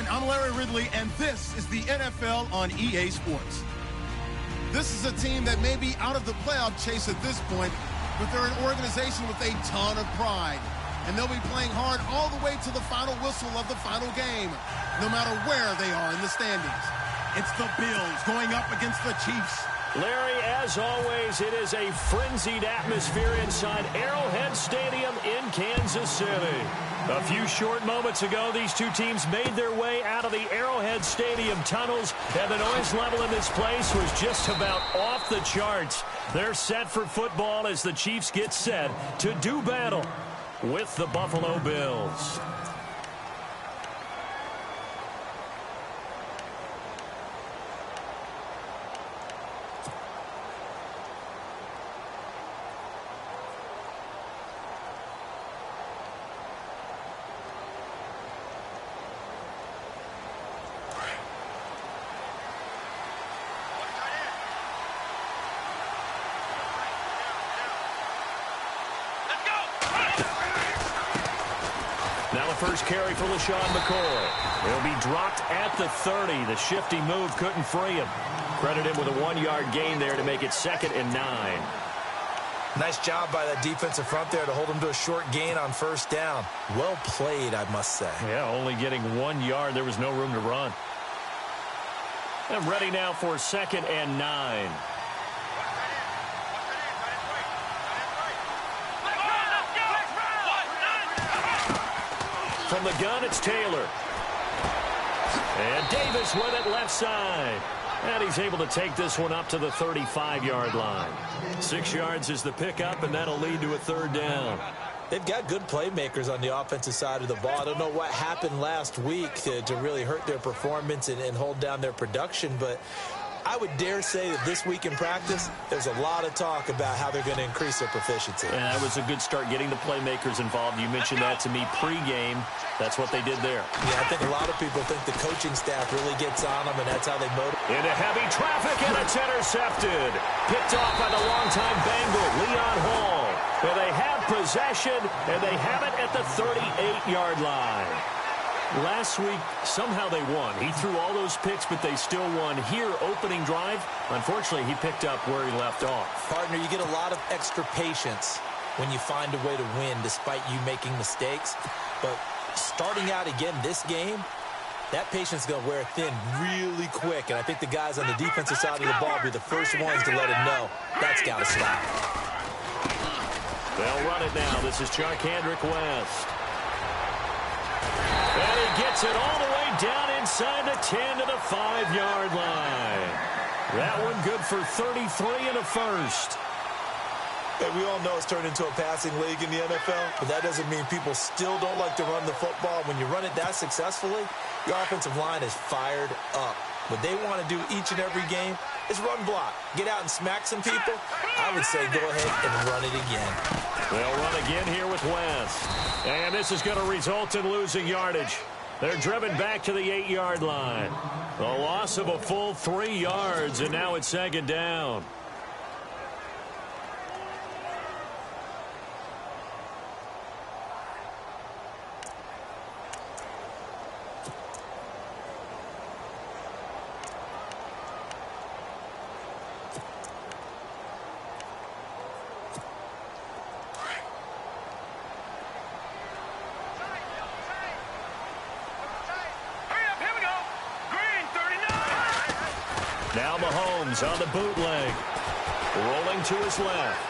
everyone. I'm Larry Ridley, and this is the NFL on EA Sports. This is a team that may be out of the playoff chase at this point, but they're an organization with a ton of pride. And they'll be playing hard all the way to the final whistle of the final game, no matter where they are in the standings. It's the Bills going up against the Chiefs. Larry, as always, it is a frenzied atmosphere inside Arrowhead Stadium in Kansas City. A few short moments ago, these two teams made their way out of the Arrowhead Stadium tunnels, and the noise level in this place was just about off the charts. They're set for football as the Chiefs get set to do battle with the Buffalo Bills. First carry for LaShawn McCoy. He'll be dropped at the 30. The shifty move couldn't free him. Credit him with a 1-yard gain there to make it 2nd and 9. Nice job by that defensive front there to hold him to a short gain on first down. Well played, I must say. Yeah, only getting 1 yard. There was no room to run. And ready now for 2nd and 9. From the gun, it's Taylor. And Davis with it left side. And he's able to take this one up to the 35-yard line. 6 yards is the pickup, and that'll lead to a 3rd down. They've got good playmakers on the offensive side of the ball. I don't know what happened last week to really hurt their performance and hold down their production, but I would dare say that this week in practice, there's a lot of talk about how they're going to increase their proficiency. Yeah, that was a good start getting the playmakers involved. You mentioned that to me pregame. That's what they did there. Yeah, I think a lot of people think the coaching staff really gets on them, and that's how they motivate. Into heavy traffic, and it's intercepted. Picked off by the longtime Bengal, Leon Hall. And they have possession, and they have it at the 38-yard line. Last week, somehow they won. He threw all those picks, but they still won. Here, opening drive, unfortunately, he picked up where he left off. Partner, you get a lot of extra patience when you find a way to win despite you making mistakes. But starting out again this game, that patience is going to wear thin really quick. And I think the guys on the defensive side of the ball will be the first ones to let him know that's got to stop. They'll run it now. This is Charkandrick West. And he gets it all the way down inside the 10 to the 5-yard line. That one good for 33 and a first. Hey, we all know it's turned into a passing league in the NFL, but that doesn't mean people still don't like to run the football. When you run it that successfully, your offensive line is fired up. What they want to do each and every game is run block. Get out and smack some people. I would say go ahead and run it again. They'll run again here with West. And this is going to result in losing yardage. They're driven back to the 8-yard line. The loss of a full 3 yards, and now it's 2nd down. Now Mahomes on the bootleg. Rolling to his left.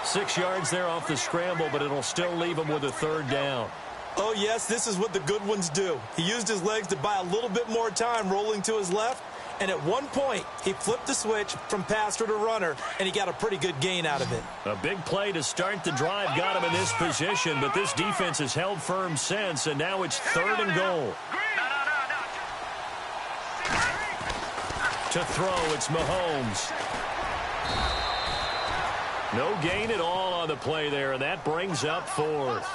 6 yards there off the scramble, but it'll still leave him with a 3rd down. Oh, yes, this is what the good ones do. He used his legs to buy a little bit more time rolling to his left, and at one point, he flipped the switch from passer to runner, and he got a pretty good gain out of it. A big play to start the drive got him in this position, but this defense has held firm since, and now it's 3rd and goal. To throw, it's Mahomes. No gain at all on the play there, and that brings up 4th.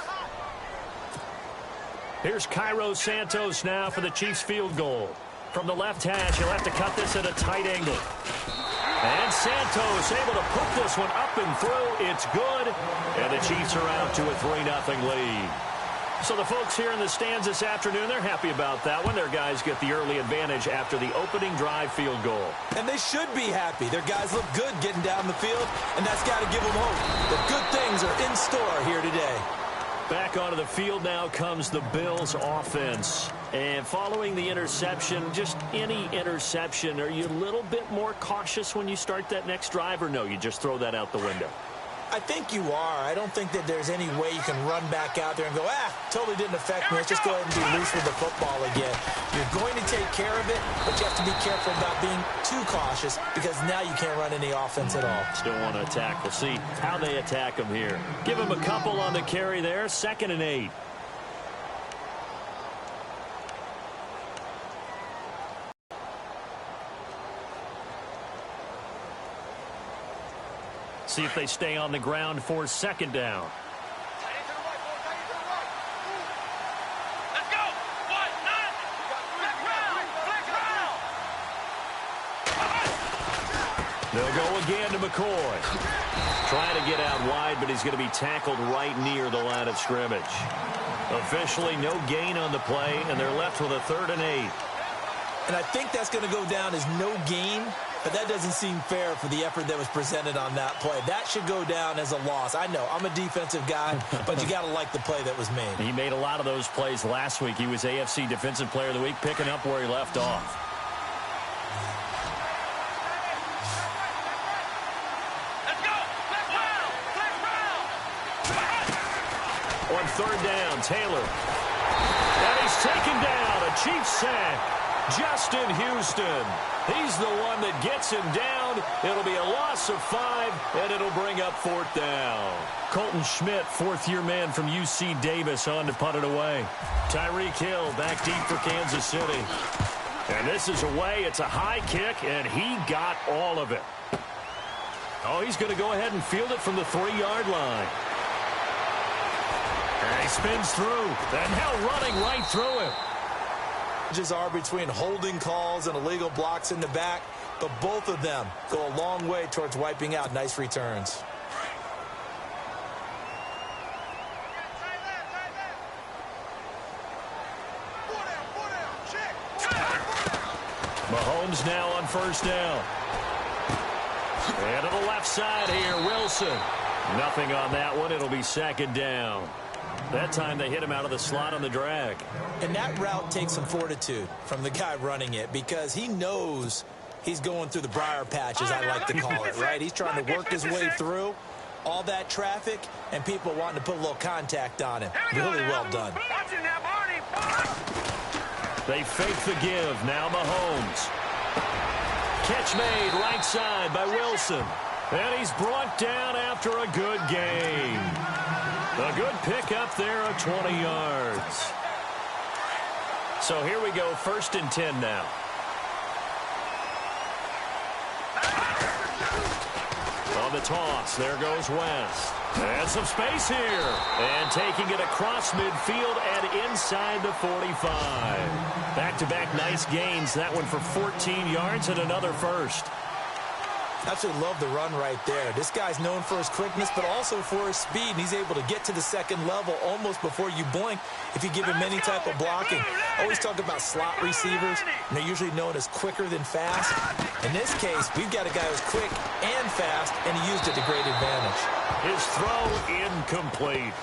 Here's Cairo Santos now for the Chiefs field goal. From the left hash, he'll have to cut this at a tight angle. And Santos able to put this one up and through. It's good. And the Chiefs are out to a 3-0 lead. So the folks here in the stands this afternoon, they're happy about that one. Their guys get the early advantage after the opening drive field goal. And they should be happy. Their guys look good getting down the field, and that's got to give them hope that good things are in store here today. Back onto the field now comes the Bills offense. And following the interception, just any interception, are you a little bit more cautious when you start that next drive, or no, you just throw that out the window? I think you are. I don't think that there's any way you can run back out there and go, totally didn't affect me. Let's just go ahead and be loose with the football again. You're going to take care of it, but you have to be careful about being too cautious because now you can't run any offense at all. Still want to attack. We'll see how they attack them here. Give them a couple on the carry there. 2nd and 8. See if they stay on the ground for 2nd down. Let's go. They'll go again to McCoy. Trying to get out wide, but he's going to be tackled right near the line of scrimmage. Officially no gain on the play, and they're left with a 3rd and 8. And I think that's going to go down as no gain, but that doesn't seem fair for the effort that was presented on that play. That should go down as a loss. I know, I'm a defensive guy, but you got to like the play that was made. He made a lot of those plays last week. He was AFC Defensive Player of the Week, picking up where he left off. Let's go. On 3rd down, Taylor. And he's taken down. A Chiefs sack. Justin Houston. He's the one that gets him down. It'll be a loss of 5, and it'll bring up 4th down. Colton Schmidt, 4th-year man from UC Davis, on to punt it away. Tyreek Hill back deep for Kansas City. And this is away. It's a high kick, and he got all of it. Oh, he's going to go ahead and field it from the 3-yard line. And he spins through. And now running right through him. Are between holding calls and illegal blocks in the back, but both of them go a long way towards wiping out nice returns. Mahomes now on 1st down. And to the left side here, Wilson. Nothing on that one. It'll be 2nd down. That time they hit him out of the slot on the drag. And that route takes some fortitude from the guy running it because he knows he's going through the briar patch, as I like to call it, right? He's trying to work his way through all that traffic and people wanting to put a little contact on him. Really well done. They fake the give. Now Mahomes. Catch made right side by Wilson. And he's brought down after a good gain. A good pick up there of 20 yards. So here we go, 1st and 10 now. On the toss, there goes West. And some space here. And taking it across midfield and inside the 45. Back-to-back nice gains. That one for 14 yards and another first. Absolutely love the run right there. This guy's known for his quickness, but also for his speed. And he's able to get to the 2nd level almost before you blink if you give him any type of blocking. Always talk about slot receivers, and they're usually known as quicker than fast. In this case, we've got a guy who's quick and fast, and he used it to great advantage. His throw incomplete.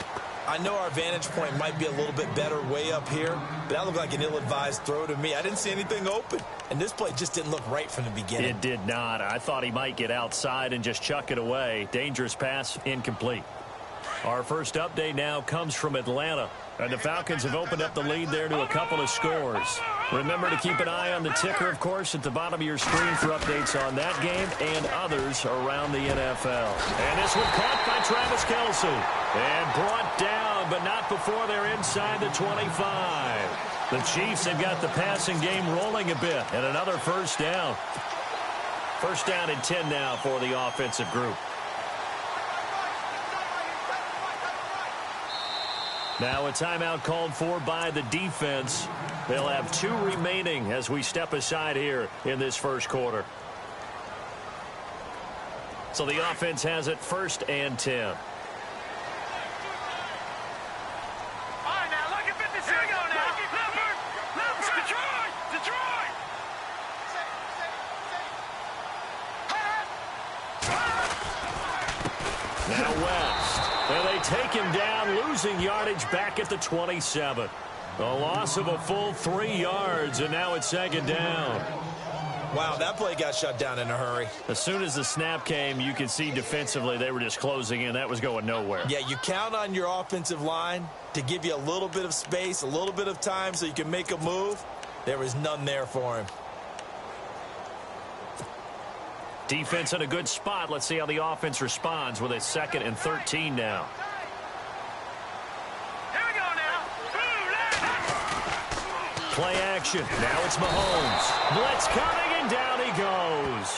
I know our vantage point might be a little bit better way up here, but that looked like an ill-advised throw to me. I didn't see anything open, and this play just didn't look right from the beginning. It did not. I thought he might get outside and just chuck it away. Dangerous pass, incomplete. Our first update now comes from Atlanta, and the Falcons have opened up the lead there to a couple of scores. Remember to keep an eye on the ticker, of course, at the bottom of your screen for updates on that game and others around the NFL. And this one caught by Travis Kelce and brought down, but not before they're inside the 25. The Chiefs have got the passing game rolling a bit, and another 1st down. 1st down and 10 now for the offensive group. Now a timeout called for by the defense. They'll have 2 remaining as we step aside here in this 1st quarter. So the offense has it 1st and 10. All right, now Now West. And they take him down, losing yardage back at the 27. A loss of a full 3 yards, and now it's second down. Wow, that play got shut down in a hurry. As soon as the snap came, you could see defensively they were just closing in. That was going nowhere. Yeah, you count on your offensive line to give you a little bit of space, a little bit of time so you can make a move. There was none there for him. Defense in a good spot. Let's see how the offense responds with a 2nd and 13 now. Here we go now. Play action. Now it's Mahomes. Blitz coming, and down he goes.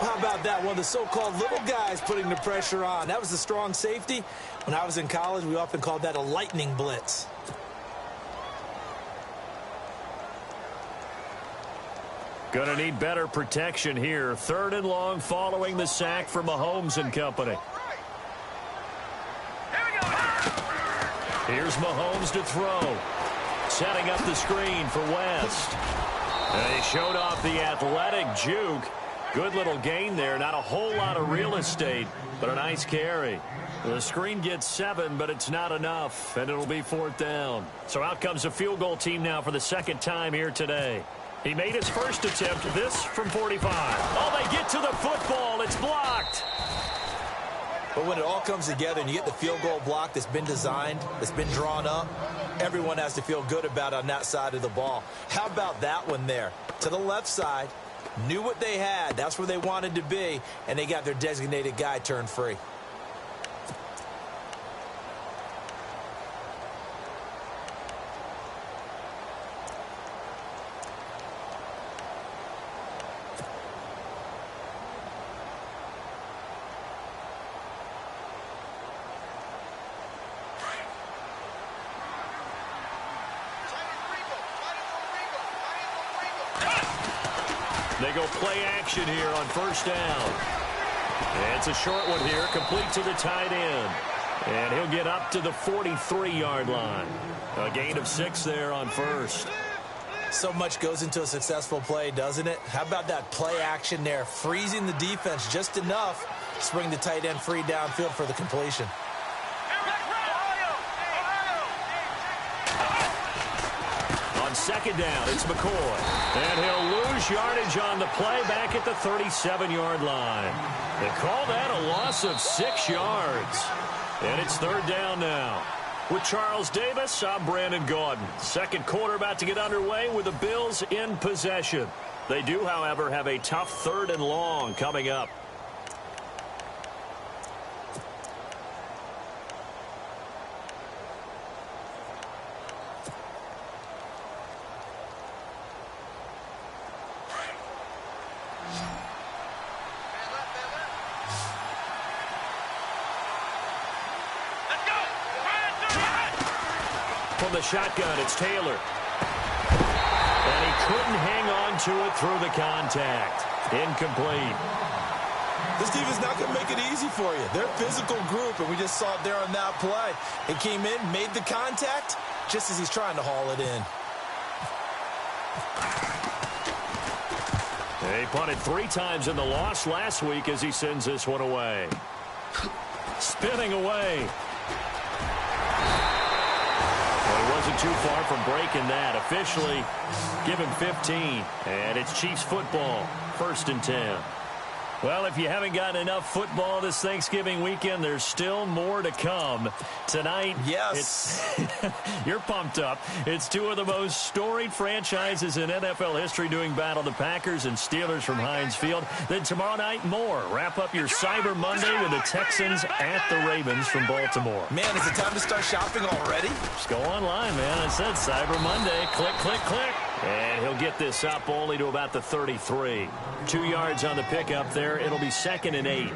How about that? One of the so-called little guys putting the pressure on. That was the strong safety. When I was in college, we often called that a lightning blitz. Going to need better protection here. 3rd and long following the sack for Mahomes and company. Here we go. Here's Mahomes to throw. Setting up the screen for West. And he showed off the athletic juke. Good little gain there. Not a whole lot of real estate, but a nice carry. The screen gets 7, but it's not enough, and it'll be 4th down. So out comes a field goal team now for the 2nd time here today. He made his first attempt, this from 45. Oh, they get to the football. It's blocked. But when it all comes together and you get the field goal block that's been designed, that's been drawn up, everyone has to feel good about it on that side of the ball. How about that one there? To the left side, knew what they had. That's where they wanted to be, and they got their designated guy turned free. They go play action here on 1st down. And it's a short one here, complete to the tight end. And he'll get up to the 43-yard line. A gain of 6 there on 1st. So much goes into a successful play, doesn't it? How about that play action there? Freezing the defense just enough to bring the tight end free downfield for the completion. On 2nd down, it's McCoy. And he'll lose yardage on the play back at the 37-yard line. They call that a loss of 6 yards. And it's 3rd down now. With Charles Davis, I'm Brandon Gaudin. 2nd quarter about to get underway with the Bills in possession. They do, however, have a tough 3rd and long coming up. From the shotgun, it's Taylor. And he couldn't hang on to it through the contact. Incomplete. This defense not going to make it easy for you. They're a physical group, and we just saw it there on that play. He came in, made the contact, just as he's trying to haul it in. He punted 3 times in the loss last week as he sends this one away. Spinning away. Wasn't too far from breaking that. Officially, give him 15. And it's Chiefs football, 1st and 10. Well, if you haven't gotten enough football this Thanksgiving weekend, there's still more to come. Tonight, yes, you're pumped up. It's 2 of the most storied franchises in NFL history doing battle, the Packers and Steelers from Heinz Field. Then tomorrow night, more. Wrap up your Cyber Monday with the Texans at the Ravens from Baltimore. Man, is it time to start shopping already? Just go online, man. I said Cyber Monday. Click, click, click. And he'll get this up only to about the 33. 2 yards on the pickup there. It'll be 2nd and 8.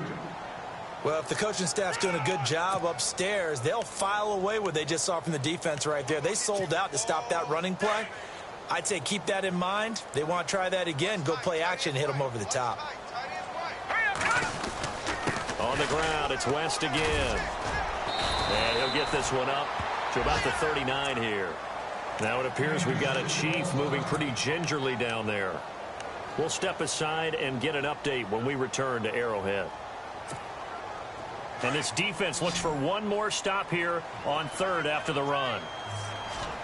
Well, if the coaching staff's doing a good job upstairs, they'll file away what they just saw from the defense right there. They sold out to stop that running play. I'd say keep that in mind. They want to try that again. Go play action and hit them over the top. On the ground, it's West again. And he'll get this one up to about the 39 here. Now it appears we've got a Chief moving pretty gingerly down there. We'll step aside and get an update when we return to Arrowhead. And this defense looks for one more stop here on third after the run.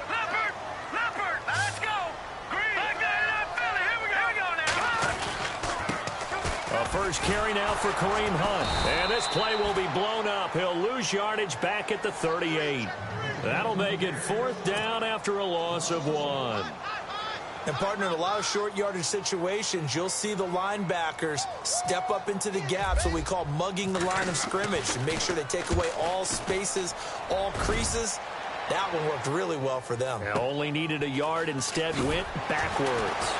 Leopard, let's go. Green, back there, Philly. Here we go now. A first carry now for Kareem Hunt. And this play will be blown up. He'll lose yardage back at the 38. That'll make it fourth down after a loss of 1. And, partner, in a lot of short yardage situations, you'll see the linebackers step up into the gaps, what we call mugging the line of scrimmage, to make sure they take away all spaces, all creases. That one worked really well for them. Now only needed a yard, instead went backwards.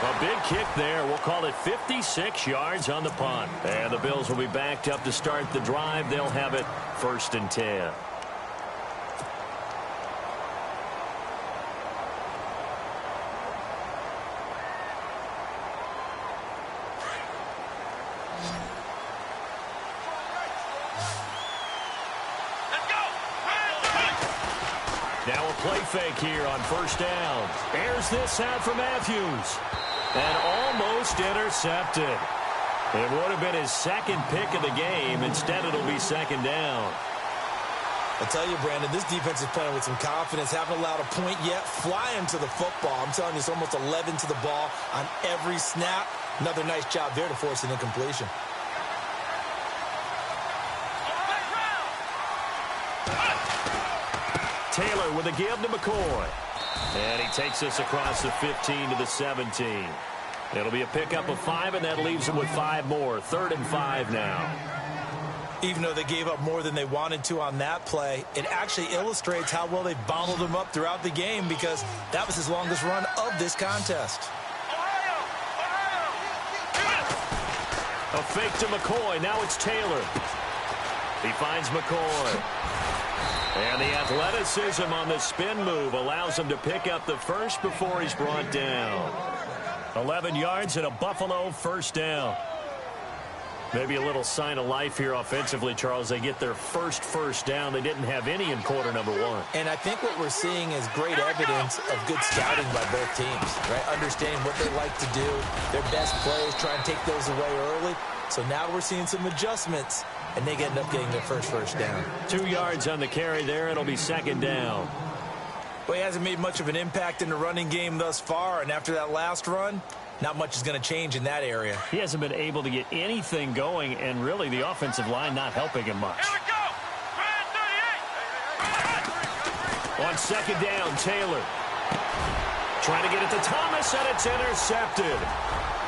A big kick there. We'll call it 56 yards on the punt. And the Bills will be backed up to start the drive. They'll have it 1st and 10. Now a play fake here on 1st down. Airs this out for Matthews. And almost intercepted. It would have been his second pick of the game. Instead, it'll be 2nd down. I tell you, Brandon, this defense is playing with some confidence. Haven't allowed a point yet. Flying to the football. I'm telling you, it's almost 11 to the ball on every snap. Another nice job there to force an incompletion. Taylor with a give to McCoy. And he takes us across the 15 to the 17. It'll be a pickup of 5, and that leaves him with 5 more. 3rd and 5 now. Even though they gave up more than they wanted to on that play, it actually illustrates how well they bottled him up throughout the game, because that was his longest run of this contest. A fake to McCoy. Now it's Taylor. He finds McCoy. And the athleticism on the spin move allows him to pick up the first before he's brought down. 11 yards and a Buffalo 1st down. Maybe a little sign of life here offensively, Charles. They get their first down. They didn't have any in quarter number 1. And I think what we're seeing is great evidence of good scouting by both teams, right? Understanding what they like to do, their best plays, try and take those away early. So now we're seeing some adjustments, and they end up getting their first down. 2 yards on the carry there. It'll be 2nd down. Well, he hasn't made much of an impact in the running game thus far, and after that last run, not much is going to change in that area. He hasn't been able to get anything going, and really the offensive line not helping him much. Here we go. On 2nd down, Taylor. Trying to get it to Thomas, and it's intercepted.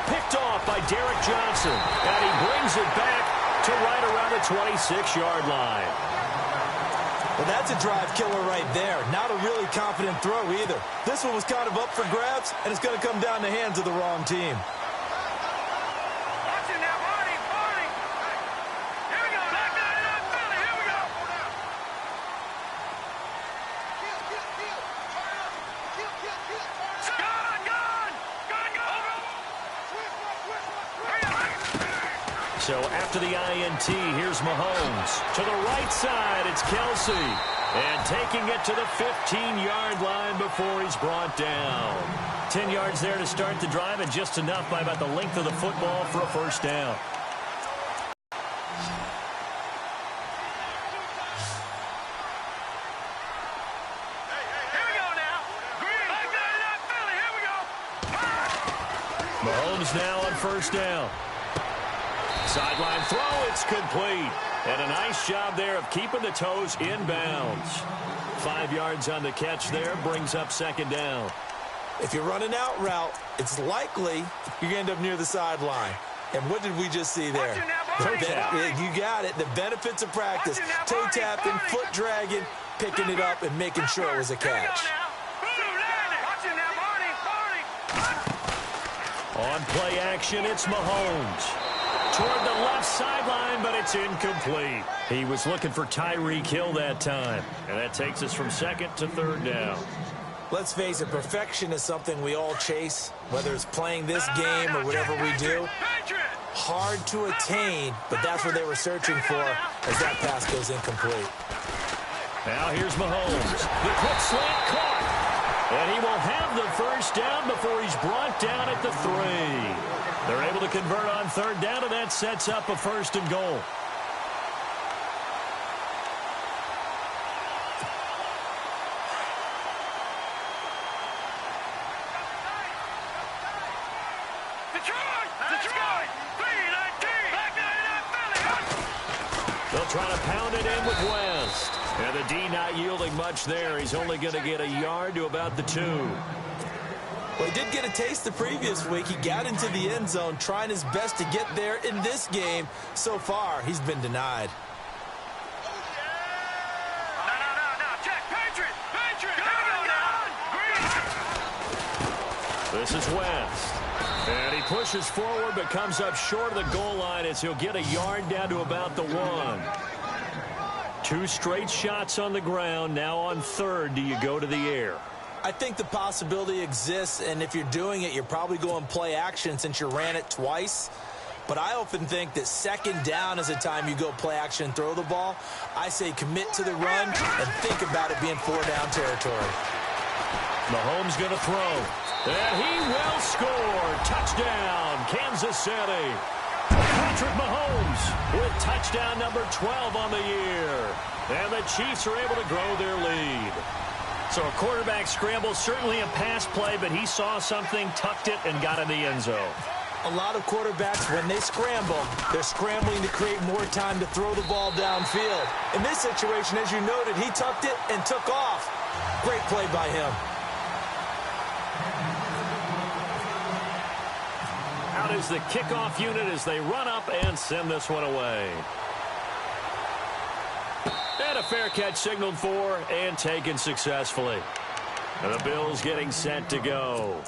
Picked off by Derek Johnson, and he brings it back to right around the 26-yard line. Well, that's a drive killer right there. Not a really confident throw either. This one was kind of up for grabs, and it's going to come down the hands of the wrong team. Watch it now, Barney. Here we go. Back there, Philly. Here we go. So after the INT, here's Mahomes. To the right side, it's Kelsey. And taking it to the 15-yard line before he's brought down. 10 yards there to start the drive, and just enough by about the length of the football for a 1st down. Mahomes now on 1st down. Sideline throw, it's complete. And a nice job there of keeping the toes inbounds. 5 yards on the catch there, brings up 2nd down. If you're running out route, it's likely you're going to end up near the sideline. And what did we just see there? Toe tap. You got it. The benefits of practice. Toe tapping, foot dragging, picking it up, and making sure it was a catch. On play action, it's Mahomes. Toward the left sideline, but it's incomplete. He was looking for Tyreek Hill that time. And that takes us from 2nd to 3rd down. Let's face it, perfection is something we all chase, whether it's playing this game or whatever we do. Hard to attain, but that's what they were searching for as that pass goes incomplete. Now here's Mahomes. The quick slant caught. And he will have the first down before he's brought down at the 3. They're able to convert on third down, and that sets up a 1st and goal. They'll try to pound it in with West. And the D not yielding much there. He's only going to get a yard to about the 2. Well, he did get a taste the previous week. He got into the end zone trying his best to get there in this game. So far, he's been denied. This is West. And he pushes forward but comes up short of the goal line as he'll get a yard down to about the 1. 2 straight shots on the ground. Now on third, do you go to the air? I think the possibility exists, and if you're doing it, you're probably going play action since you ran it twice. But I often think that second down is the time you go play action and throw the ball. I say commit to the run and think about it being 4-down territory. Mahomes going to throw. And he will score. Touchdown, Kansas City. Patrick Mahomes with touchdown number 12 on the year. And the Chiefs are able to grow their lead. So a quarterback scramble, certainly a pass play, but he saw something, tucked it, and got in the end zone. A lot of quarterbacks, when they scramble, they're scrambling to create more time to throw the ball downfield. In this situation, as you noted, he tucked it and took off. Great play by him. Out is the kickoff unit as they run up and send this one away. And a fair catch signaled for and taken successfully. And the Bills getting set to go.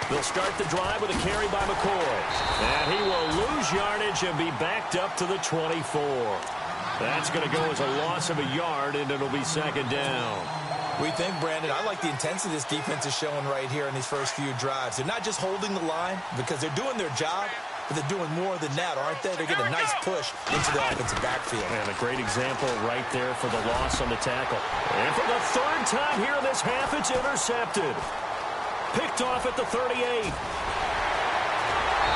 They'll start the drive with a carry by McCoy. And he will lose yardage and be backed up to the 24. That's going to go as a loss of a yard, and it'll be second down. We think, Brandon, I like the intensity this defense is showing right here in these first few drives. They're not just holding the line because they're doing their job, but they're doing more than that, aren't they? They're getting a nice push into the offensive backfield. And a great example right there for the loss on the tackle. And for the third time here in this half, it's intercepted. Picked off at the 38.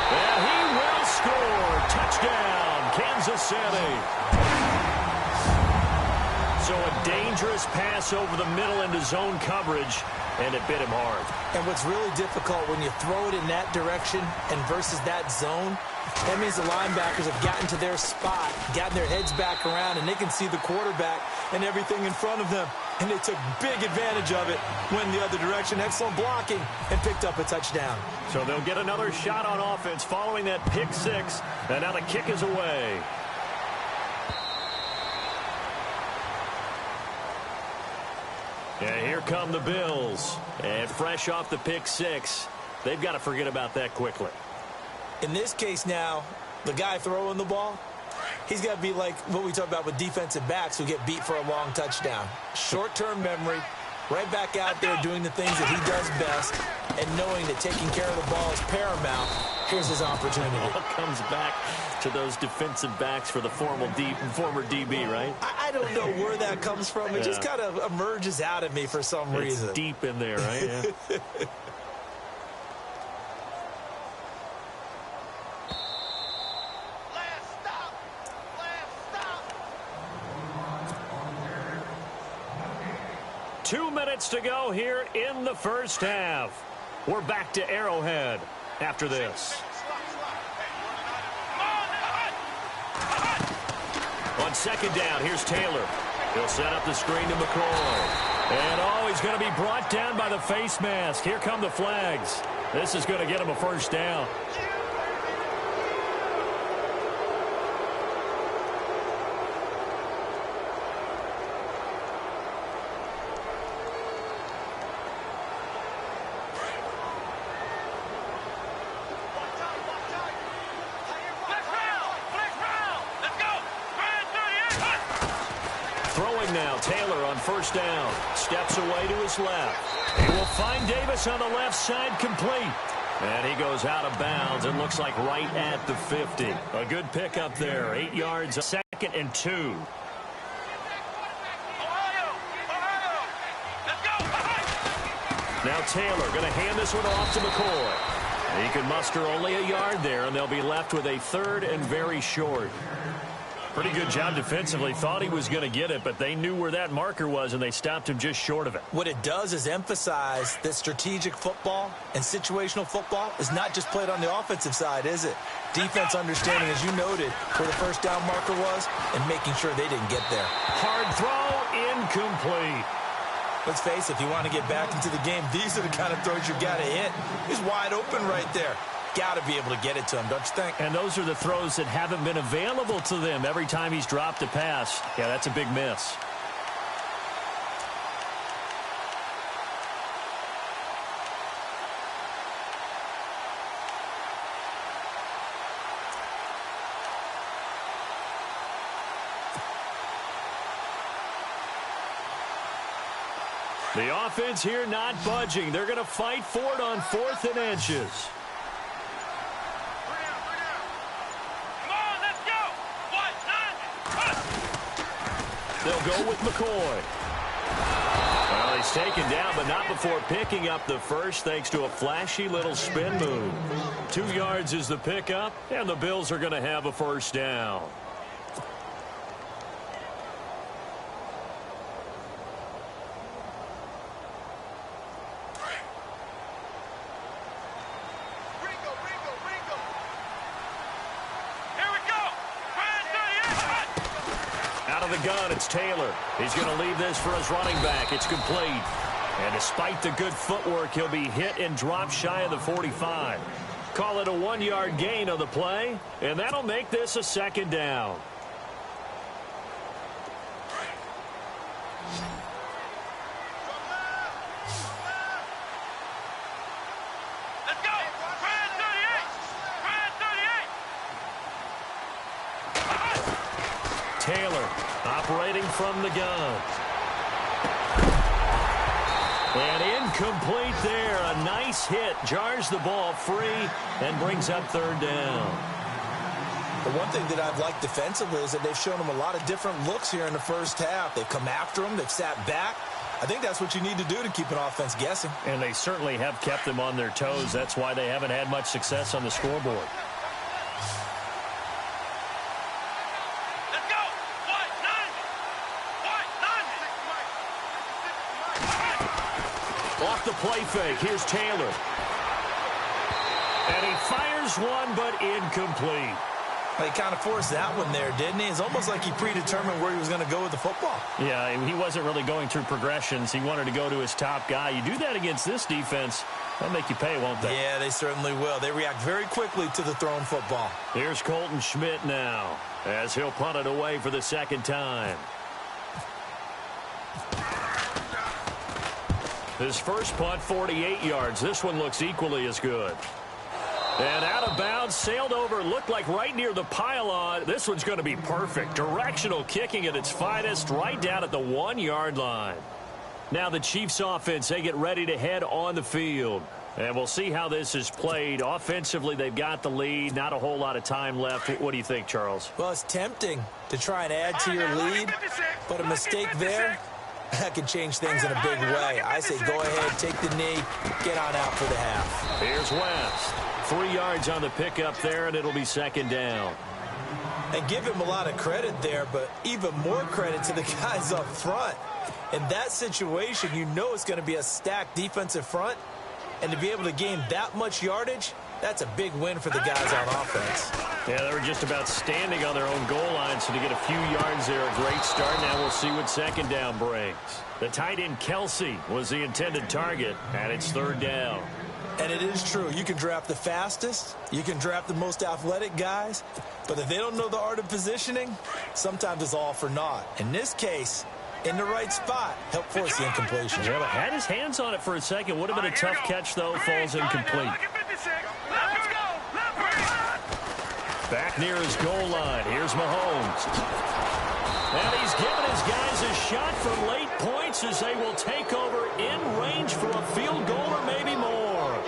And he will score. Touchdown, Kansas City. So a dangerous pass over the middle into zone coverage, and it bit him hard. And what's really difficult when you throw it in that direction and versus that zone, that means the linebackers have gotten to their spot, gotten their heads back around, and they can see the quarterback and everything in front of them. And they took big advantage of it, went the other direction. Excellent blocking, and picked up a touchdown. So they'll get another shot on offense following that pick six. And now the kick is away. And here come the Bills. And fresh off the pick six, they've got to forget about that quickly. In this case now, the guy throwing the ball, he's got to be like what we talk about with defensive backs who get beat for a long touchdown. Short-term memory, right back out there doing the things that he does best, and knowing that taking care of the ball is paramount. Here's his opportunity. It all comes back to those defensive backs for the former DB, right? I don't know where that comes from. It just kind of emerges out of me for some reason. It's deep in there, right? Yeah. Two minutes to go here in the first half. We're back to Arrowhead after this. On second down, here's Taylor. He'll set up the screen to McCoy. And, he's going to be brought down by the face mask. Here come the flags. This is going to get him a first down. Throwing now, Taylor on first down. Steps away to his left. He will find Davis on the left side, complete. And he goes out of bounds. It looks like right at the 50. A good pickup there. 8 yards, 2nd and 2. Ohio! Let's go! Now Taylor going to hand this one off to McCoy. He can muster only a yard there, and they'll be left with a 3rd and very short. Pretty good job defensively. Thought he was going to get it, but they knew where that marker was, and they stopped him just short of it. What it does is emphasize that strategic football and situational football is not just played on the offensive side, is it? Defense understanding, as you noted, where the first down marker was and making sure they didn't get there. Hard throw, incomplete. Let's face it, if you want to get back into the game, these are the kind of throws you got to hit. He's wide open right there. Got to be able to get it to him, don't you think? And those are the throws that haven't been available to them every time he's dropped a pass. Yeah, that's a big miss. The offense here not budging. They're going to fight for it on 4th and inches. They'll go with McCoy. Well, he's taken down, but not before picking up the first, thanks to a flashy little spin move. 2 yards is the pickup, and the Bills are going to have a first down. Gun, it's Taylor. He's going to leave this for his running back. It's complete. And despite the good footwork, he'll be hit and dropped shy of the 45. Call it a 1-yard gain on the play, and that'll make this a 2nd down. Let's go! Brand 38! Taylor operating from the gun. And incomplete there. A nice hit. Jars the ball free and brings up 3rd down. The one thing that I've liked defensively is that they've shown him a lot of different looks here in the first half. They've come after him. They've sat back. I think that's what you need to do to keep an offense guessing. And they certainly have kept them on their toes. That's why they haven't had much success on the scoreboard. Off the play fake, here's Taylor. And he fires one, but incomplete. Well, he kind of forced that one there, didn't he? It's almost like he predetermined where he was going to go with the football. Yeah, he wasn't really going through progressions. He wanted to go to his top guy. You do that against this defense, they'll make you pay, won't they? Yeah, they certainly will. They react very quickly to the thrown football. Here's Colton Schmidt now, as he'll punt it away for the 2nd time. His first punt, 48 yards. This one looks equally as good. And out of bounds, sailed over, looked like right near the pylon. This one's going to be perfect. Directional kicking at its finest, right down at the 1-yard line. Now the Chiefs offense, they get ready to head on the field. And we'll see how this is played. Offensively, they've got the lead. Not a whole lot of time left. What do you think, Charles? Well, it's tempting to try and add to your lead, but a mistake there, that could change things in a big way. I say go ahead, take the knee, get on out for the half. Here's West. 3 yards on the pickup there, and it'll be 2nd down. And give him a lot of credit there, but even more credit to the guys up front. In that situation, you know it's going to be a stacked defensive front, and to be able to gain that much yardage, that's a big win for the guys on offense. Yeah, they were just about standing on their own goal line, so to get a few yards there, a great start. Now we'll see what 2nd down brings. The tight end Kelsey was the intended target, and it's 3rd down. And it is true. You can draft the fastest. You can draft the most athletic guys. But if they don't know the art of positioning, sometimes it's all for naught. In this case, in the right spot, help force the incompletion. Yeah, but had his hands on it for a second. Would have been a tough catch, though. Falls incomplete. Back near his goal line. Here's Mahomes. And he's given his guys a shot for late points as they will take over in range for a field goal or maybe more.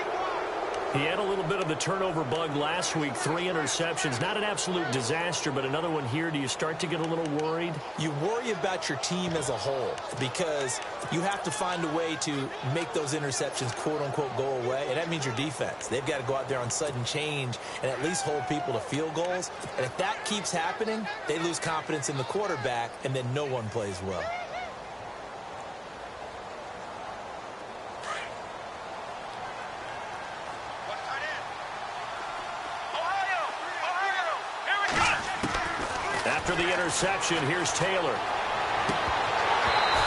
He had a little bit of the turnover bug last week, 3 interceptions. Not an absolute disaster, but another one here. Do you start to get a little worried? You worry about your team as a whole because you have to find a way to make those interceptions, quote-unquote, go away, and that means your defense. They've got to go out there on sudden change and at least hold people to field goals. And if that keeps happening, they lose confidence in the quarterback, and then no one plays well. After the interception, here's Taylor.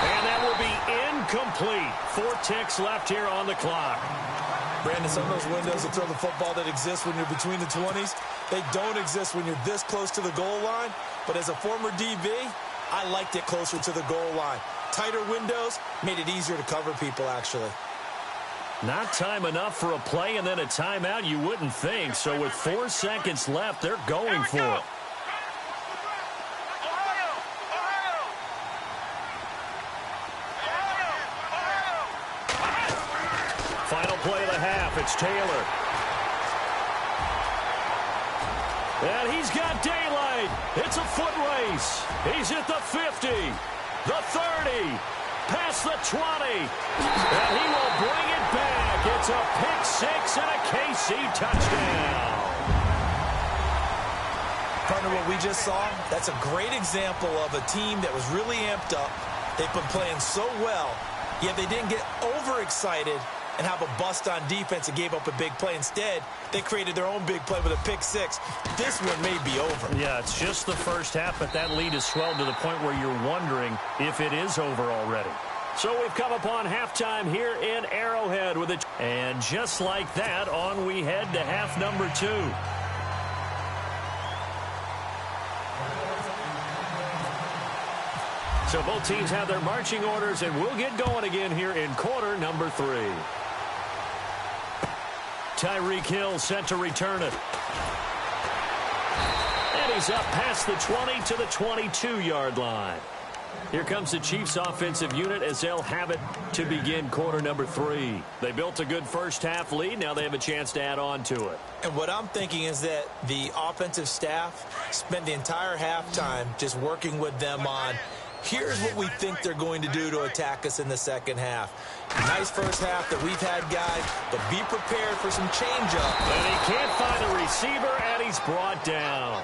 And that will be incomplete. 4 ticks left here on the clock. Brandon, some of those windows to throw the football that exist when you're between the 20s, they don't exist when you're this close to the goal line. But as a former DB, I liked it closer to the goal line. Tighter windows made it easier to cover people, actually. Not time enough for a play and then a timeout, you wouldn't think. So with 4 seconds left, they're going for it. Final play of the half, it's Taylor. And he's got daylight. It's a foot race. He's at the 50, the 30, past the 20. And he will bring it back. It's a pick 6 and a KC touchdown. Partner, what we just saw, that's a great example of a team that was really amped up. They've been playing so well, yet they didn't get overexcited and have a bust on defense and gave up a big play. Instead, they created their own big play with a pick 6. This one may be over. Yeah, it's just the first half, but that lead has swelled to the point where you're wondering if it is over already. So we've come upon halftime here in Arrowhead with it. And just like that, on we head to half number 2. So both teams have their marching orders, and we'll get going again here in quarter number 3. Tyreek Hill set to return it. And he's up past the 20 to the 22-yard line. Here comes the Chiefs offensive unit as they'll have it to begin quarter number 3. They built a good first half lead. Now they have a chance to add on to it. And what I'm thinking is that the offensive staff spent the entire halftime just working with them on, here's what we think they're going to do to attack us in the second half. Nice first half that we've had, guys, but be prepared for some change-up. And he can't find a receiver, and he's brought down.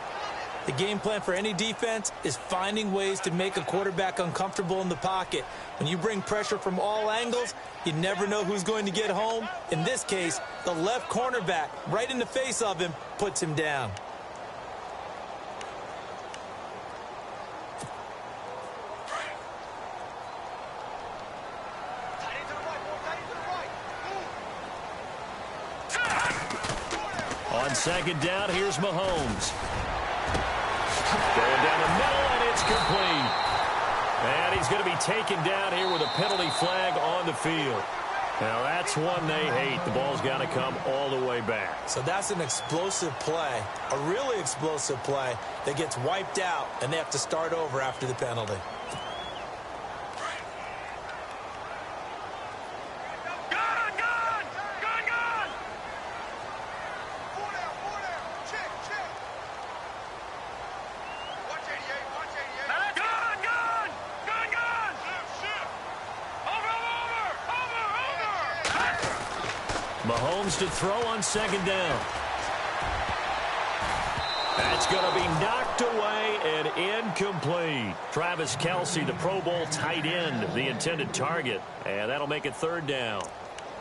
The game plan for any defense is finding ways to make a quarterback uncomfortable in the pocket. When you bring pressure from all angles, you never know who's going to get home. In this case, the left cornerback, right in the face of him, puts him down. On second down, here's Mahomes. Going down the middle, and it's complete. And he's going to be taken down here with a penalty flag on the field. Now, that's one they hate. The ball's got to come all the way back. So that's an explosive play, a really explosive play that gets wiped out, and they have to start over after the penalty. Mahomes to throw on second down. That's going to be knocked away and incomplete. Travis Kelce, the Pro Bowl tight end, the intended target. And that'll make it third down.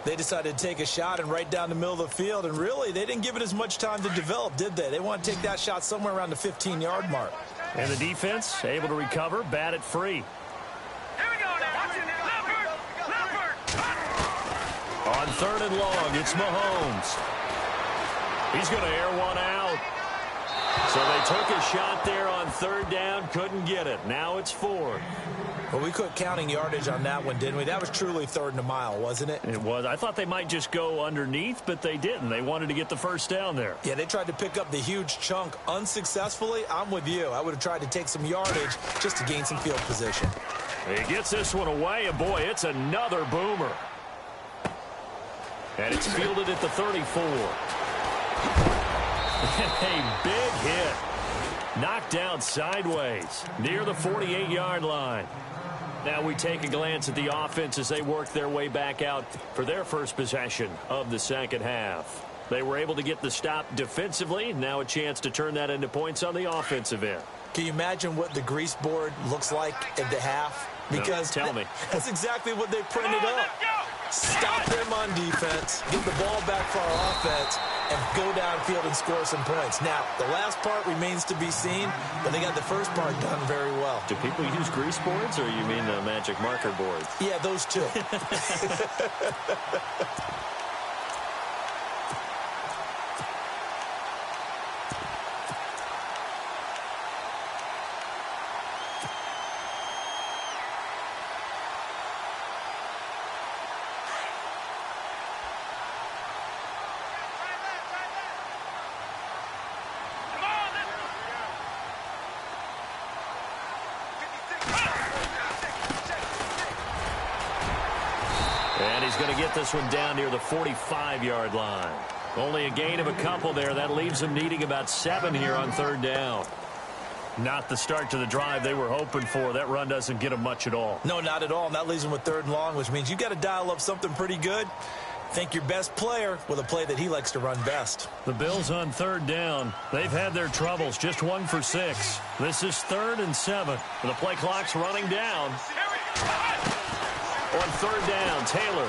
They decided to take a shot and right down the middle of the field, and really, they didn't give it as much time to develop, did they? They want to take that shot somewhere around the 15-yard mark. And the defense able to recover, bat it free. On third and long, it's Mahomes. He's going to air one out. So they took a shot there on third down, couldn't get it. Now it's 4. Well, we quit counting yardage on that one, didn't we? That was truly third and a mile, wasn't it? It was. I thought they might just go underneath, but they didn't. They wanted to get the first down there. Yeah, they tried to pick up the huge chunk unsuccessfully. I'm with you. I would have tried to take some yardage just to gain some field position. He gets this one away, and boy, it's another boomer. And it's fielded at the 34. A big hit. Knocked down sideways near the 48-yard line. Now we take a glance at the offense as they work their way back out for their first possession of the second half. They were able to get the stop defensively. Now a chance to turn that into points on the offensive end. Can you imagine what the grease board looks like at the half? Because no, tell me. That's exactly what they printed up. Stop them on defense, get the ball back for our offense, and go downfield and score some points. Now, the last part remains to be seen, but they got the first part done very well. Do people use grease boards, or you mean the magic marker boards? Yeah, those two. And he's going to get this one down near the 45-yard line. Only a gain of a couple there. That leaves him needing about 7 here on third down. Not the start to the drive they were hoping for. That run doesn't get them much at all. No, not at all. And that leaves them with third and long, which means you've got to dial up something pretty good. Think your best player with a play that he likes to run best. The Bills on third down. They've had their troubles. Just 1 for 6. This is 3rd and 7. The play clock's running down. On third down, Taylor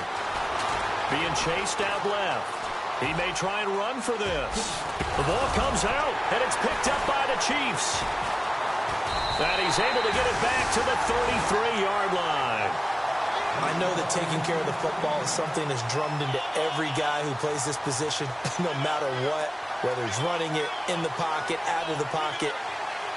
being chased out left. He may try and run for this. The ball comes out, and it's picked up by the Chiefs. And he's able to get it back to the 33-yard line. I know that taking care of the football is something that's drummed into every guy who plays this position, no matter what, whether he's running it, in the pocket, out of the pocket.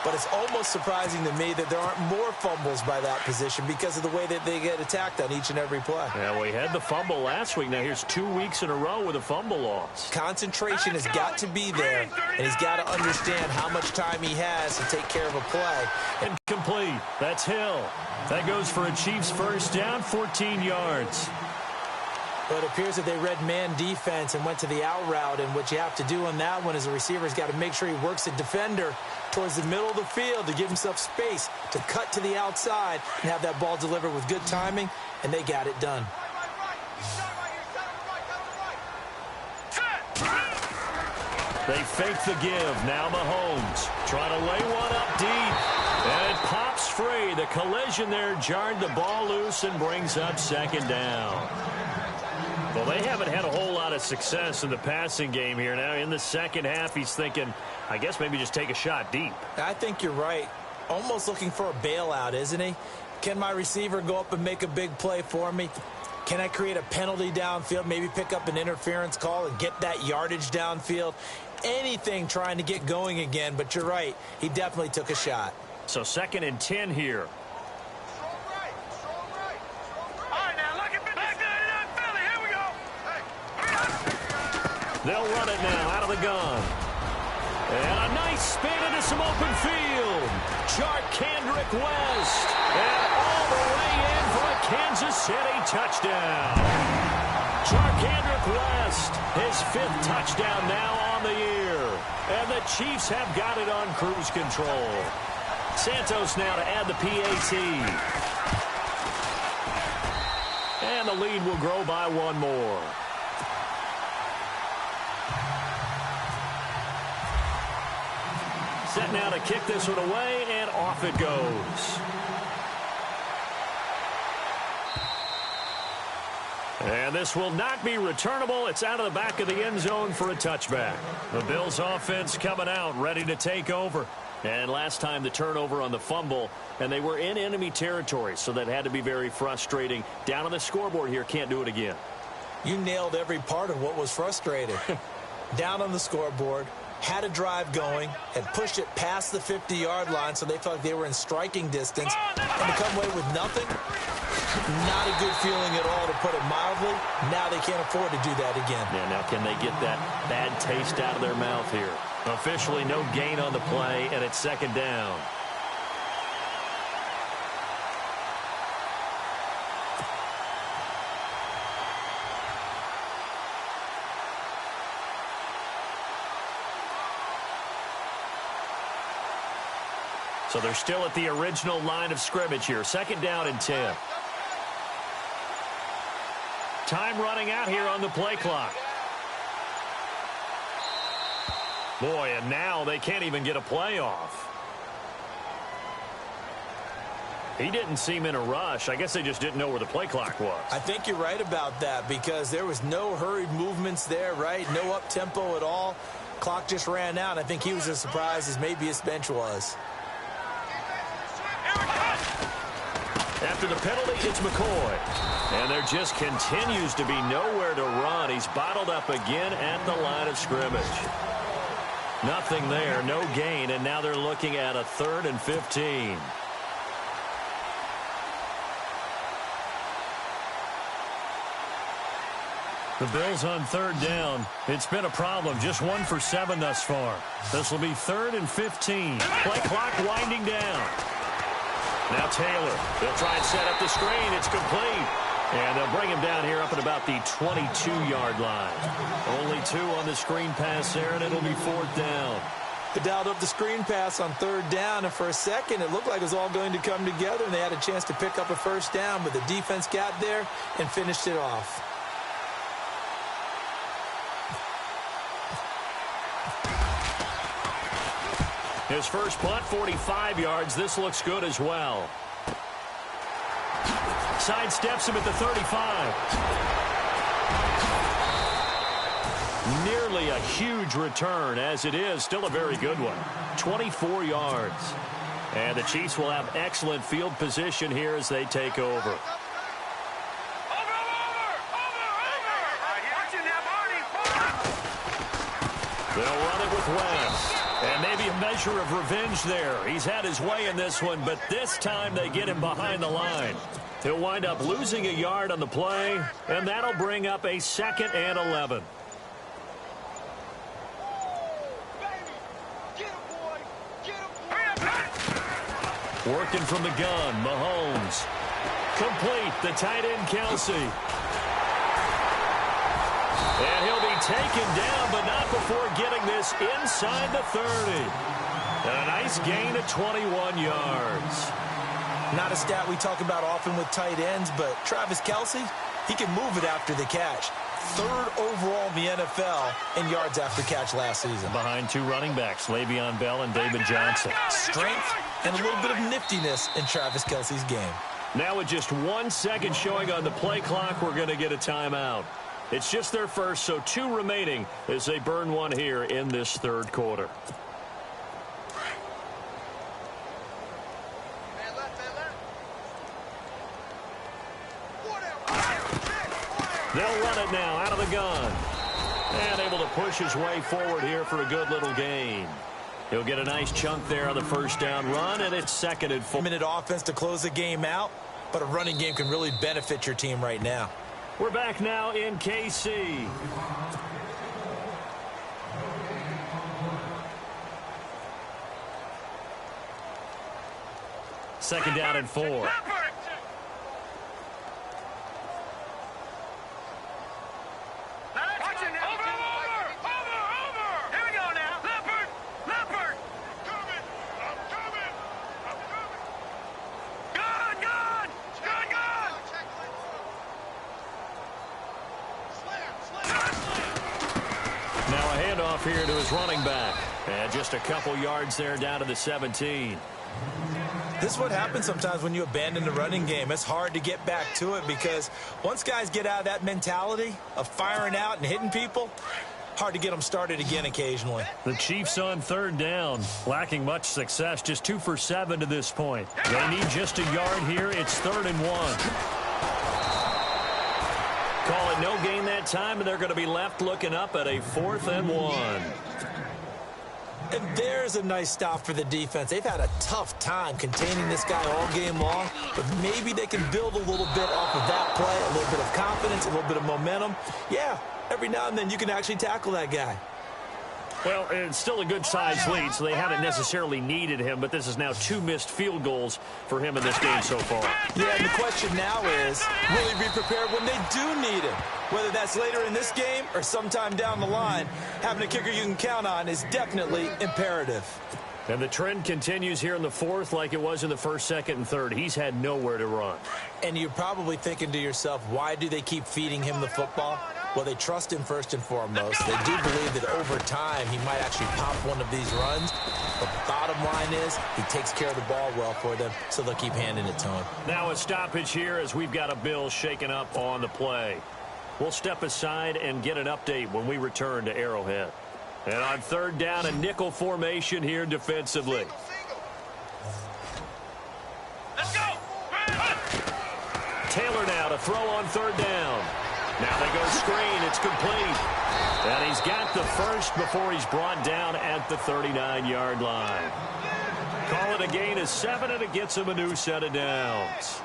But it's almost surprising to me that there aren't more fumbles by that position because of the way that they get attacked on each and every play. Yeah, we had the fumble last week. Now here's 2 weeks in a row with a fumble loss. Concentration has got to be there, and he's got to understand how much time he has to take care of a play. Incomplete. That's Hill. That goes for a Chiefs first down, 14 yards. But it appears that they read man defense and went to the out route, and what you have to do on that one is the receiver's got to make sure he works the defender towards the middle of the field to give himself space to cut to the outside and have that ball delivered with good timing, and they got it done. They fake the give. Now Mahomes trying to lay one up deep. And it pops free. The collision there jarred the ball loose and brings up second down. Well, they haven't had a whole lot of success in the passing game here. Now in the second half, he's thinking, I guess maybe just take a shot deep. I think you're right. Almost looking for a bailout, isn't he? Can my receiver go up and make a big play for me? Can I create a penalty downfield, maybe pick up an interference call and get that yardage downfield? Anything trying to get going again, but you're right. He definitely took a shot. So 2nd and 10 here. They'll run it now out of the gun. And a nice spin into some open field. Kendrick West. And all the way in for a Kansas City touchdown. Kendrick West, his 5th touchdown now on the year. And the Chiefs have got it on cruise control. Santos now to add the PAT. And the lead will grow by 1 more. Set now to kick this one away, and off it goes. And this will not be returnable. It's out of the back of the end zone for a touchback. The Bills offense coming out, ready to take over. And last time the turnover on the fumble, and they were in enemy territory, so that had to be very frustrating. Down on the scoreboard here, can't do it again. You nailed every part of what was frustrating. Down on the scoreboard, had a drive going, had pushed it past the 50-yard line, so they felt like they were in striking distance, and to come away with nothing, not a good feeling at all, to put it mildly. Now they can't afford to do that again. Yeah, now can they get that bad taste out of their mouth here? Officially no gain on the play, and it's 2nd down. So they're still at the original line of scrimmage here. 2nd down and 10. Time running out here on the play clock. Boy, and now they can't even get a play off. He didn't seem in a rush. I guess they just didn't know where the play clock was. I think you're right about that because there was no hurried movements there, right? No up-tempo at all. Clock just ran out. I think he was as surprised as maybe his bench was. After the penalty, it's McCoy. And there just continues to be nowhere to run. He's bottled up again at the line of scrimmage. Nothing there, no gain, and now they're looking at a 3rd and 15. The Bills on 3rd down. It's been a problem. Just 1 for 7 thus far. This will be 3rd and 15. Play clock winding down. Now Taylor. They'll try and set up the screen. It's complete. And they'll bring him down here up at about the 22-yard line. Only 2 on the screen pass there, and it'll be 4th down. They dialed up the screen pass on 3rd down, and for a second it looked like it was all going to come together, and they had a chance to pick up a 1st down, but the defense got there and finished it off. His first punt, 45 yards. This looks good as well. Sidesteps him at the 35. Nearly a huge return, as it is. Still a very good one. 24 yards. And the Chiefs will have excellent field position here as they take over. They'll run it with West. And maybe a measure of revenge there. He's had his way in this one, but this time they get him behind the line. He'll wind up losing a yard on the play, and that'll bring up a 2nd and 11. Working from the gun, Mahomes. Complete, the tight end, Kelsey. And he'll be taken down, but not before getting this inside the 30. And a nice gain of 21 yards. Not a stat we talk about often with tight ends, but Travis Kelsey, he can move it after the catch. 3rd overall in the NFL in yards after catch last season. Behind 2 running backs, Le'Veon Bell and David Johnson. Strength and a little bit of niftiness in Travis Kelsey's game. Now with just 1 second showing on the play clock, we're going to get a timeout. It's just their first, so 2 remaining as they burn one here in this 3rd quarter. They'll run it now out of the gun. And able to push his way forward here for a good little gain. He'll get a nice chunk there on the 1st down run, and it's 2nd and 4. Minute offense to close the game out, but a running game can really benefit your team right now. We're back now in KC. Second down and 4. Here to his running back. And just a couple yards there down to the 17. This is what happens sometimes when you abandon the running game. It's hard to get back to it because once guys get out of that mentality of firing out and hitting people, hard to get them started again occasionally. The Chiefs on 3rd down, lacking much success, just 2 for 7 to this point. They need just a yard here. It's 3rd and 1. Call it no gain that time, and they're going to be left looking up at a 4th and 1. And there's a nice stop for the defense. They've had a tough time containing this guy all game long, but maybe they can build a little bit off of that play, a little bit of confidence, a little bit of momentum. Yeah, every now and then you can actually tackle that guy. Well, it's still a good-sized lead, so they haven't necessarily needed him, but this is now 2 missed field goals for him in this game so far. Yeah, and the question now is, will he be prepared when they do need him? Whether that's later in this game or sometime down the line, having a kicker you can count on is definitely imperative. And the trend continues here in the fourth like it was in the first, second, and third. He's had nowhere to run. And you're probably thinking to yourself, why do they keep feeding him the football? Well, they trust him first and foremost. They do believe that over time he might actually pop one of these runs. The bottom line is he takes care of the ball well for them, so they'll keep handing it to him. Now a stoppage here as we've got a Bill shaken up on the play. We'll step aside and get an update when we return to Arrowhead. And on third down, a nickel formation here defensively. Let's go. Taylor now to throw on third down. Now they go screen. It's complete. And he's got the first before he's brought down at the 39-yard line. Call it a gain of 7, and it gets him a new set of downs.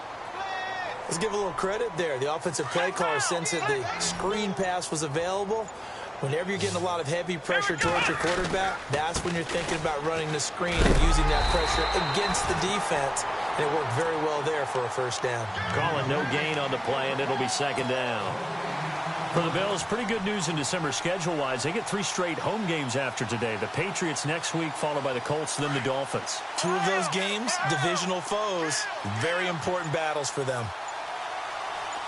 Let's give a little credit there. The offensive play caller sensed that the screen pass was available. Whenever you're getting a lot of heavy pressure towards your quarterback, that's when you're thinking about running the screen and using that pressure against the defense. And it worked very well there for a first down. Calling no gain on the play, and it'll be second down. For the Bills, pretty good news in December schedule-wise. They get 3 straight home games after today. The Patriots next week, followed by the Colts, then the Dolphins. 2 of those games, divisional foes. Very important battles for them.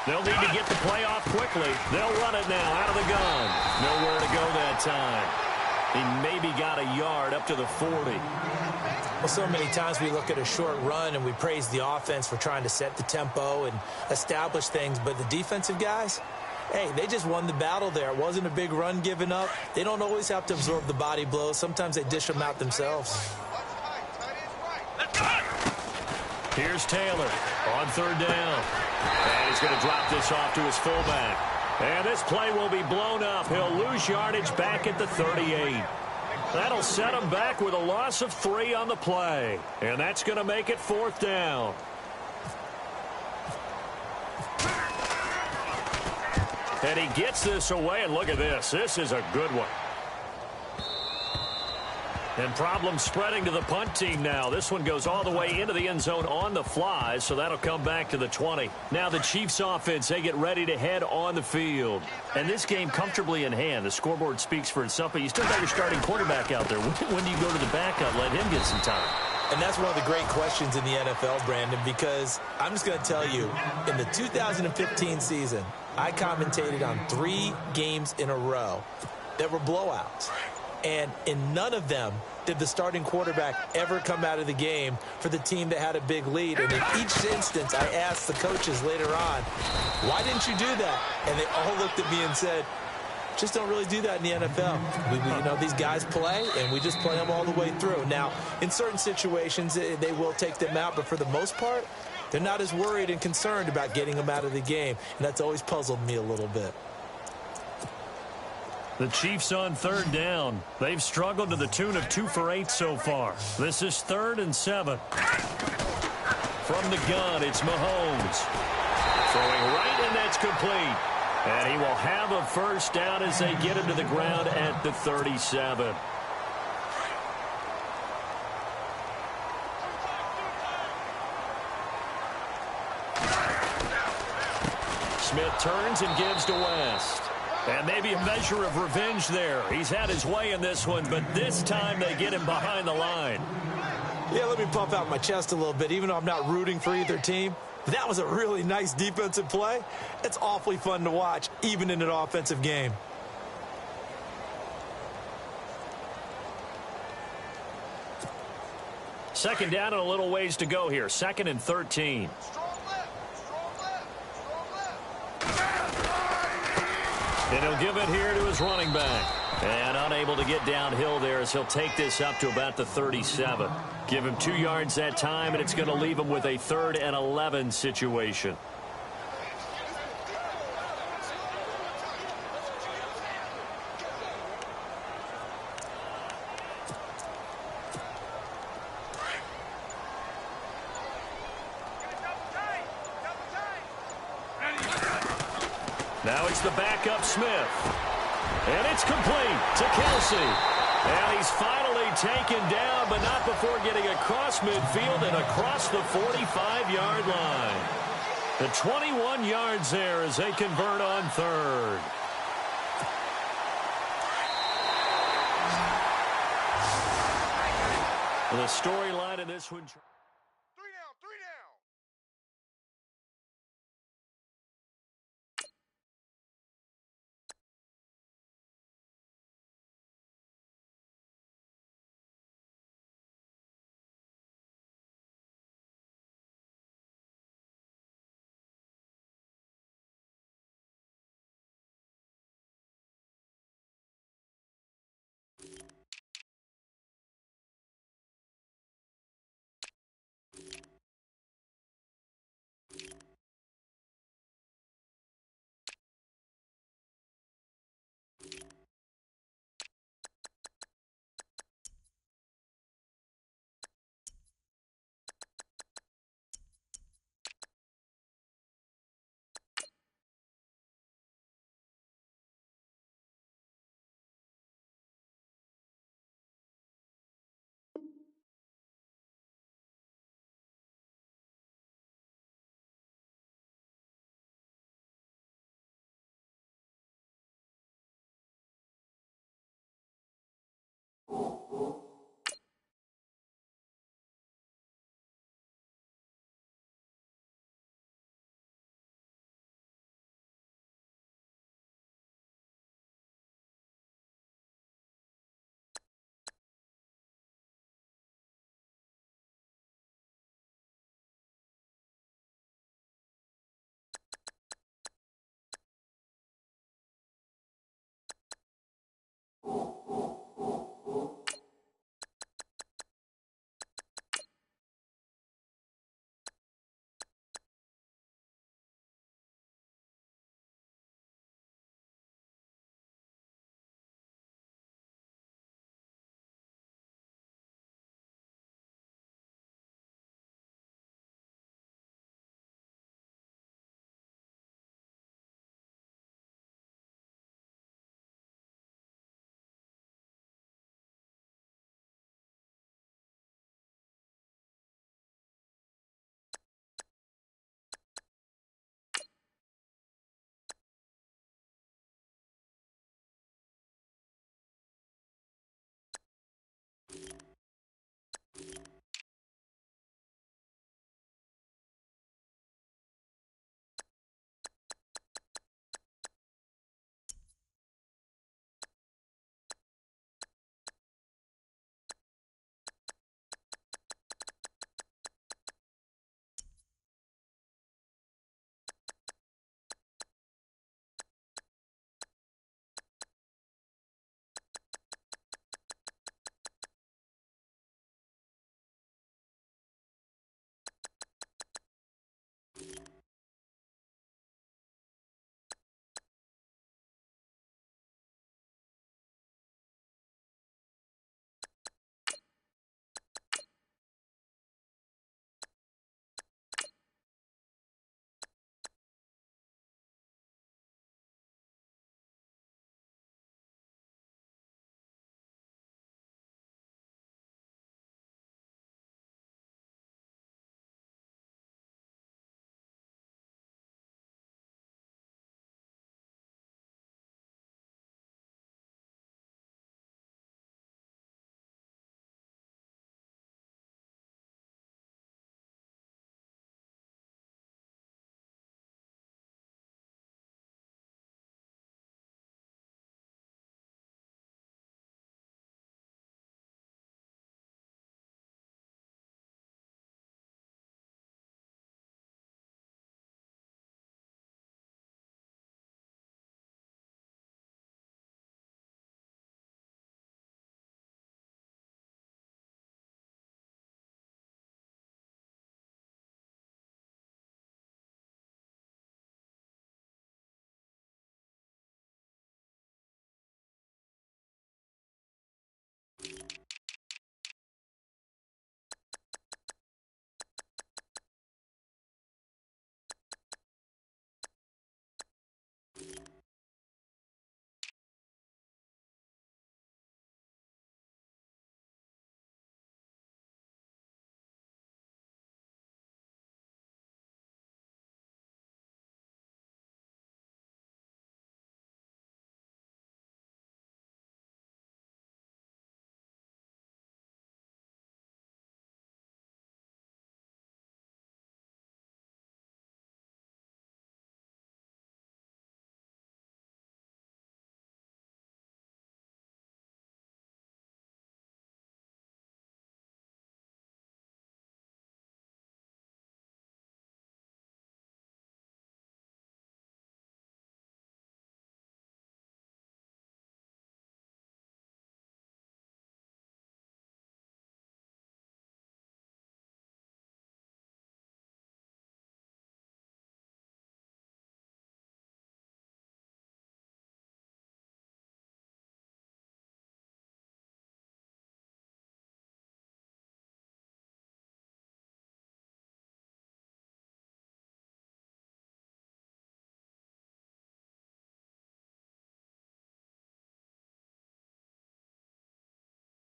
They'll need to get the play off quickly. They'll run it now out of the gun. Nowhere to go that time. He maybe got a yard up to the 40. Well, so many times we look at a short run and we praise the offense for trying to set the tempo and establish things. But the defensive guys, hey, they just won the battle there. It wasn't a big run given up. They don't always have to absorb the body blows. Sometimes they dish them out themselves. Here's Taylor on third down. And he's going to drop this off to his fullback. And this play will be blown up. He'll lose yardage back at the 38. That'll set him back with a loss of 3 on the play. And that's going to make it fourth down. And he gets this away, and look at this. This is a good one. And problems spreading to the punt team now. This one goes all the way into the end zone on the fly, so that'll come back to the 20. Now the Chiefs offense, they get ready to head on the field. And this game comfortably in hand. The scoreboard speaks for itself, but you still got your starting quarterback out there. When do you go to the backup, let him get some time? And that's one of the great questions in the NFL, Brandon, because I'm just going to tell you, in the 2015 season, I commentated on 3 games in a row that were blowouts. And in none of them did the starting quarterback ever come out of the game for the team that had a big lead. And in each instance, I asked the coaches later on, why didn't you do that? And they all looked at me and said, just don't really do that in the NFL. These guys play, and we just play them all the way through. Now, in certain situations, they will take them out, but for the most part, they're not as worried and concerned about getting them out of the game. And that's always puzzled me a little bit. The Chiefs on third down. They've struggled to the tune of 2 for 8 so far. This is 3rd and 7. From the gun, it's Mahomes. Throwing right, and that's complete. And he will have a first down as they get him to the ground at the 37. Smith turns and gives to West. And maybe a measure of revenge there. He's had his way in this one, but this time they get him behind the line. Yeah, let me puff out my chest a little bit, even though I'm not rooting for either team. That was a really nice defensive play. It's awfully fun to watch, even in an offensive game. Second down and a little ways to go here. 2nd and 13. And he'll give it here to his running back. And unable to get downhill there as he'll take this up to about the 37. Give him 2 yards that time, and it's going to leave him with a 3rd and 11 situation. Now it's the backup Smith. And it's complete to Kelsey. And he's finally taken down, but not before getting across midfield and across the 45-yard line. The 21 yards there as they convert on 3rd. The storyline in this one.